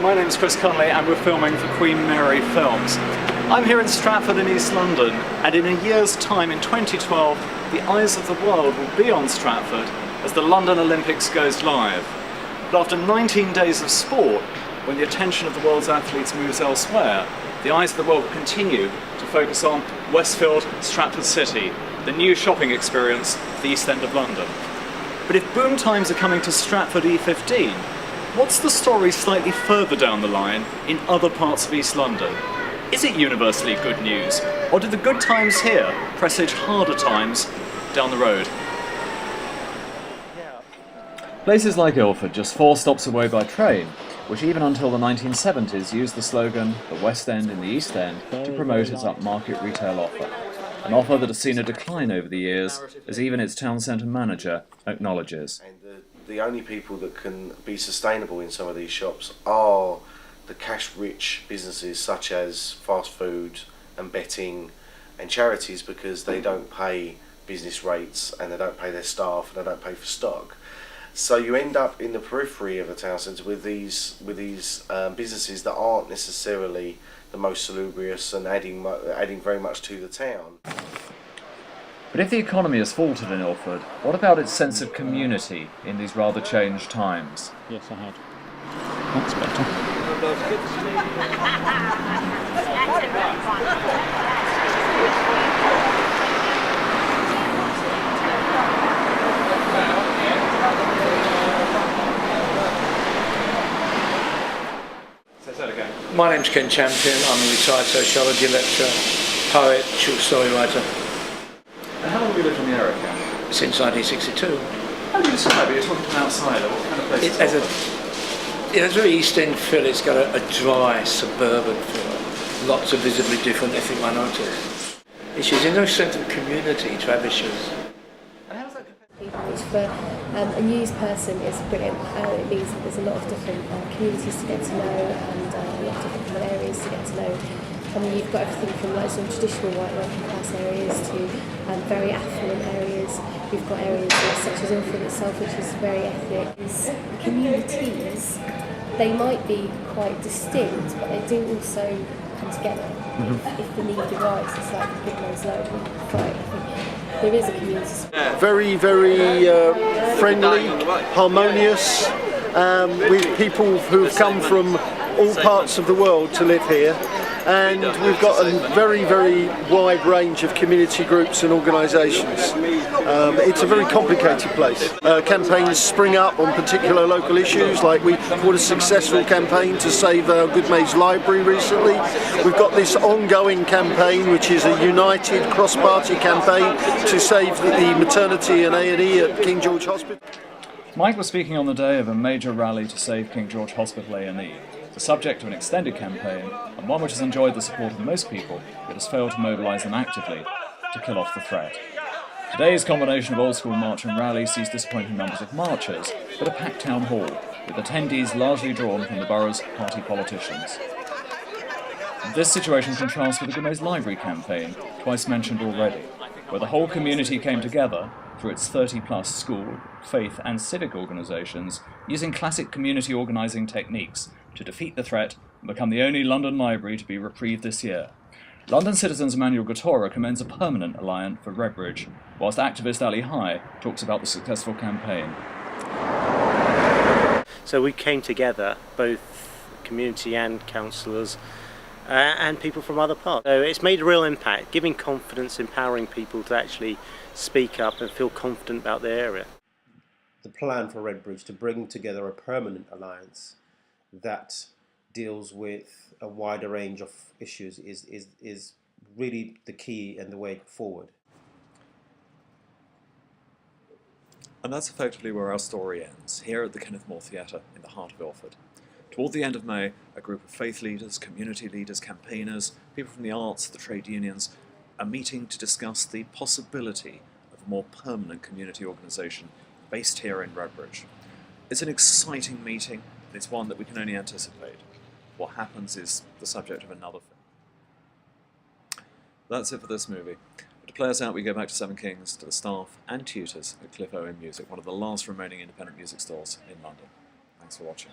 my name's Chris Conley and we're filming for Queen Mary Films. I'm here in Stratford in East London, and in a year's time, in 2012, the eyes of the world will be on Stratford as the London Olympics goes live. But after 19 days of sport, when the attention of the world's athletes moves elsewhere, the eyes of the world will continue to focus on Westfield, Stratford City, the new shopping experience for the East End of London. But if boom times are coming to Stratford E15, what's the story slightly further down the line in other parts of East London? Is it universally good news, or do the good times here presage harder times down the road? Places like Ilford, just 4 stops away by train, which even until the 1970s used the slogan, the West End in the East End, to promote its upmarket retail offer. An offer that has seen a decline over the years, as even its town centre manager acknowledges. And the only people that can be sustainable in some of these shops are the cash-rich businesses such as fast food and betting and charities, because they don't pay business rates and they don't pay their staff and they don't pay for stock. So you end up in the periphery of a town centre with these businesses that aren't necessarily the most salubrious and adding very much to the town. But if the economy has faltered in Ilford, what about its sense of community in these rather changed times? Yes, I had. That's better. My name's Ken Champion. I'm a retired sociology lecturer, poet, short story writer. And how long have you lived in the area, Ken? Since 1962. How do you describe it? You're talking from outside. What kind of place is it? It's a very East End feel. It's got a dry, suburban feel. Lots of visibly different ethnic minorities. Issues in no sense of community, Travishers. Which for a news person is brilliant. It means that there's a lot of different communities to get to know, and a lot of different kind of areas to get to know. I mean, you've got everything from like some traditional white working class areas to very affluent areas. We've got areas such as Ilford itself, which is very ethnic. These communities, they might be quite distinct, but they do also come together. If the need arises, like the big ones low, right? There is a community. Very, very friendly, harmonious, with people who've come from all parts of the world to live here. And we've got a very, very wide range of community groups and organisations. It's a very complicated place. Campaigns spring up on particular local issues, like we had a successful campaign to save our Goodmayes Library recently. We've got this ongoing campaign, which is a united cross-party campaign to save the maternity and A&E at King George Hospital. Mike was speaking on the day of a major rally to save King George Hospital A&E, the subject of an extended campaign, and one which has enjoyed the support of most people, but has failed to mobilise them actively to kill off the threat. Today's combination of old-school march and rally sees disappointing numbers of marchers, but a packed town hall, with attendees largely drawn from the borough's party politicians. This situation contrasts with the Goodmayes Library campaign, twice mentioned already, where the whole community came together through its 30-plus school, faith and civic organisations, using classic community organising techniques to defeat the threat and become the only London library to be reprieved this year. London citizens Emmanuel Gatora commends a permanent alliance for Redbridge, whilst activist Ali High talks about the successful campaign. So we came together, both community and councillors, and people from other parts. So it's made a real impact, giving confidence, empowering people to actually speak up and feel confident about their area. The plan for Redbridge to bring together a permanent alliance that deals with a wider range of issues is really the key and the way forward. And that's effectively where our story ends, here at the Kenneth More Theatre in the heart of Ilford. Toward the end of May, a group of faith leaders, community leaders, campaigners, people from the arts, the trade unions, are meeting to discuss the possibility of a more permanent community organisation based here in Redbridge. It's an exciting meeting, and it's one that we can only anticipate. What happens is the subject of another film. That's it for this movie. To play us out, we go back to Seven Kings, to the staff and tutors at Cliff Owen Music, one of the last remaining independent music stores in London. Thanks for watching.